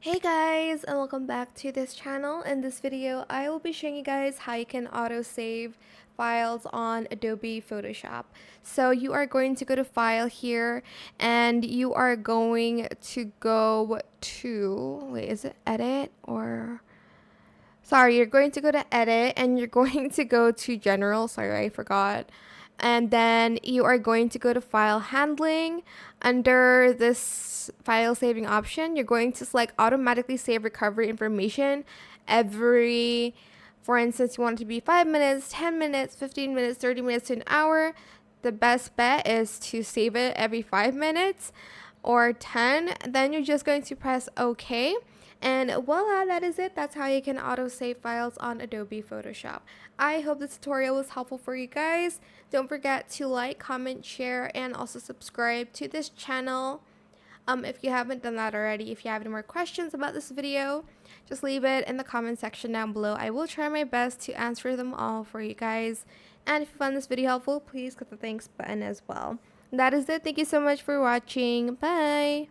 Hey guys, and welcome back to this channel. In this video, I will be showing you guys how you can auto-save files on Adobe Photoshop. So you are going to go to File here, and you are going to go to, wait, is it Edit or... Sorry, you're going to go to Edit, and you're going to go to General. Sorry, I forgot. And then you are going to go to File Handling. Under this file saving option, you're going to select Automatically Save Recovery Information every, for instance, you want it to be 5 minutes, 10 minutes, 15 minutes, 30 minutes to an hour. The best bet is to save it every 5 minutes or 10. Then you're just going to press OK. And voila, that is it. That's how you can auto save files on Adobe Photoshop. I hope this tutorial was helpful for you guys. Don't forget to like, comment, share, and also subscribe to this channel. If you haven't done that already, if you have any more questions about this video, just leave it in the comment section down below. I will try my best to answer them all for you guys. And if you found this video helpful, please click the thanks button as well. That is it. Thank you so much for watching. Bye!